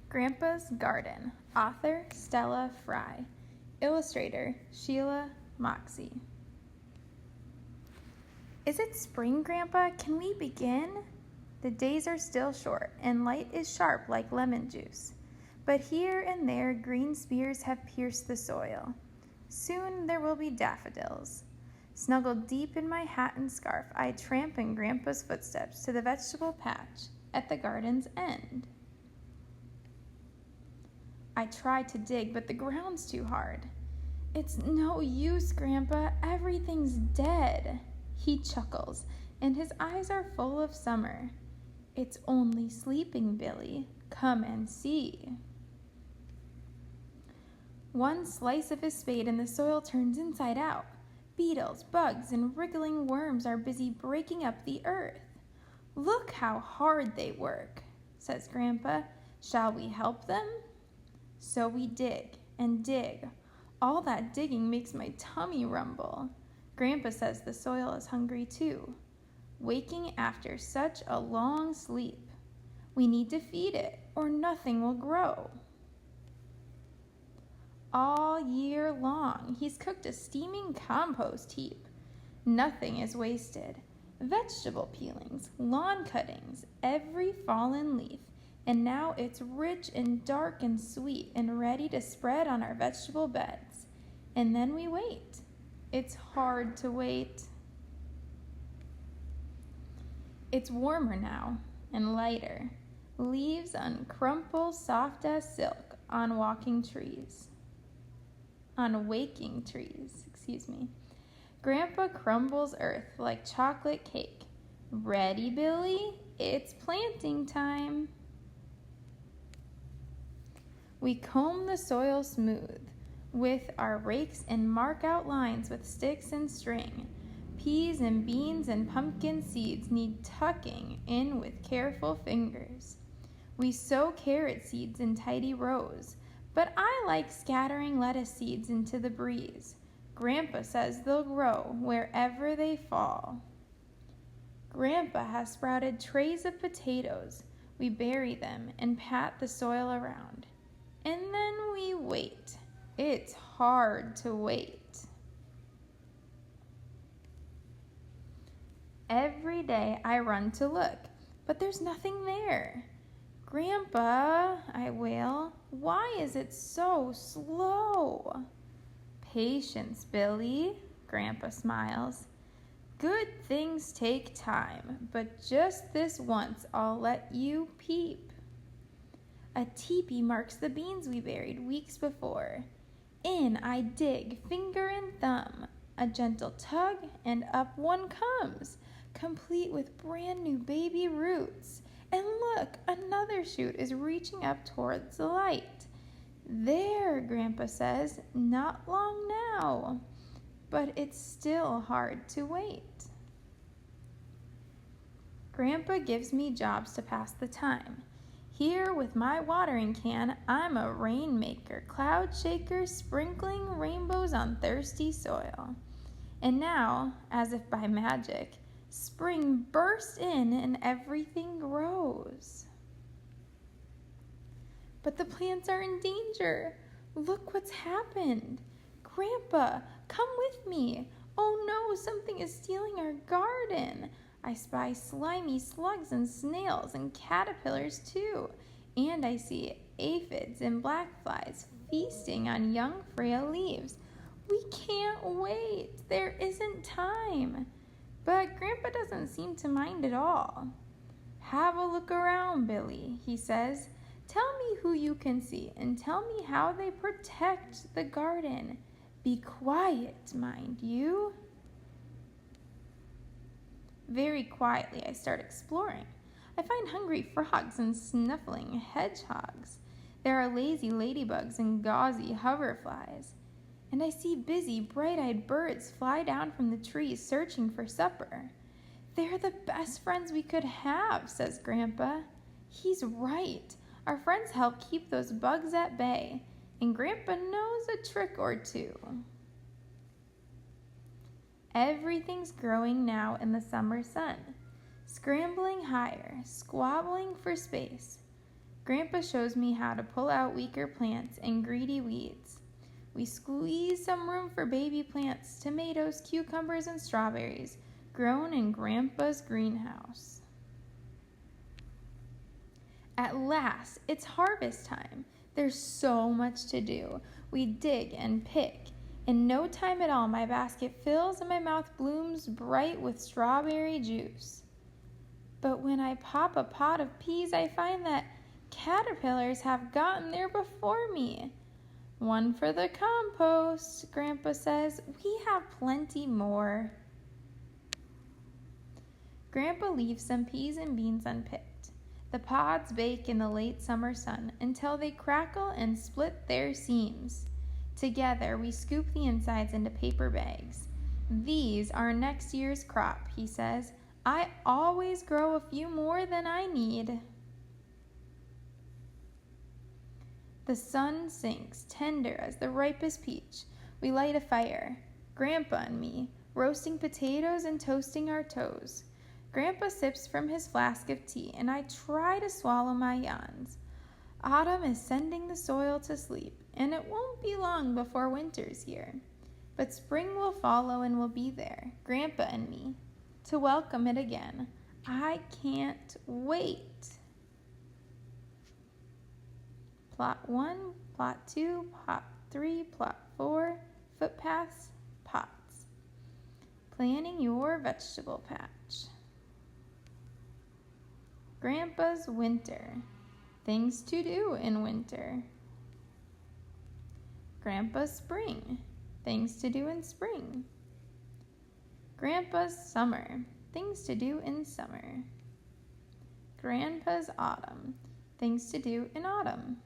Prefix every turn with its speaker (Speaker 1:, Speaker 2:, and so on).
Speaker 1: Grandpa's Garden. Author Stella Fry. Illustrator Sheila Moxie. Is it spring, Grandpa? Can we begin? The days are still short, and light is sharp like lemon juice. But here and there green spears have pierced the soil. Soon there will be daffodils. Snuggled deep in my hat and scarf, I tramp in Grandpa's footsteps to the vegetable patch at the garden's end. I try to dig, but the ground's too hard. It's no use, Grandpa. Everything's dead. He chuckles, and his eyes are full of summer. It's only sleeping, Billy. Come and see. One slice of his spade and the soil turns inside out. Beetles, bugs, and wriggling worms are busy breaking up the earth. Look how hard they work, says Grandpa. Shall we help them? So we dig and dig. All that digging makes my tummy rumble. Grandpa says the soil is hungry too, waking after such a long sleep. We need to feed it or nothing will grow. All year long, he's cooked a steaming compost heap. Nothing is wasted. Vegetable peelings, lawn cuttings, every fallen leaf, and now it's rich and dark and sweet and ready to spread on our vegetable beds. And then we wait. It's hard to wait. It's warmer now and lighter. Leaves uncrumple soft as silk on waking trees. Grandpa crumbles earth like chocolate cake. Ready, Billy? It's planting time. We comb the soil smooth with our rakes and mark out lines with sticks and string. Peas and beans and pumpkin seeds need tucking in with careful fingers. We sow carrot seeds in tidy rows, but I like scattering lettuce seeds into the breeze. Grandpa says they'll grow wherever they fall. Grandpa has sprouted trays of potatoes. We bury them and pat the soil around. And then we wait. It's hard to wait. Every day I run to look, but there's nothing there. Grandpa, I wail, why is it so slow? Patience, Billy, Grandpa smiles. Good things take time, but just this once I'll let you peep. A teepee marks the beans we buried weeks before. In I dig, finger and thumb. A gentle tug, and up one comes, complete with brand new baby roots. And look, another shoot is reaching up towards the light. There, Grandpa says, not long now. But it's still hard to wait. Grandpa gives me jobs to pass the time. Here with my watering can, I'm a rainmaker, cloud shaker, sprinkling rainbows on thirsty soil. And now, as if by magic, spring bursts in and everything grows. But the plants are in danger. Look what's happened. Grandpa, come with me. Oh no, something is stealing our garden. I spy slimy slugs and snails and caterpillars too. And I see aphids and black flies feasting on young frail leaves. We can't wait. There isn't time. But Grandpa doesn't seem to mind at all. Have a look around, Billy, he says. Tell me who you can see and tell me how they protect the garden. Be quiet, mind you. Very quietly, I start exploring. I find hungry frogs and snuffling hedgehogs. There are lazy ladybugs and gauzy hoverflies. And I see busy, bright-eyed birds fly down from the trees searching for supper. They're the best friends we could have, says Grandpa. He's right. Our friends help keep those bugs at bay, and Grandpa knows a trick or two. Everything's growing now in the summer sun, scrambling higher, squabbling for space. Grandpa shows me how to pull out weaker plants and greedy weeds. We squeeze some room for baby plants, tomatoes, cucumbers, and strawberries, grown in Grandpa's greenhouse. At last, it's harvest time. There's so much to do. We dig and pick. In no time at all, my basket fills and my mouth blooms bright with strawberry juice. But when I pop a pod of peas, I find that caterpillars have gotten there before me. One for the compost, Grandpa says. We have plenty more. Grandpa leaves some peas and beans unpicked. The pods bake in the late summer sun until they crackle and split their seams. Together, we scoop the insides into paper bags. These are next year's crop, he says. I always grow a few more than I need. The sun sinks, tender as the ripest peach. We light a fire, Grandpa and me, roasting potatoes and toasting our toes. Grandpa sips from his flask of tea, and I try to swallow my yawns. Autumn is sending the soil to sleep, and it won't be long before winter's here. But spring will follow and we'll be there, Grandpa and me, to welcome it again. I can't wait. Plot 1, plot 2, plot 3, plot 4, footpaths, pots. Planning your vegetable patch. Grandpa's winter. Things to do in winter. Grandpa's spring. Things to do in spring. Grandpa's summer. Things to do in summer. Grandpa's autumn. Things to do in autumn.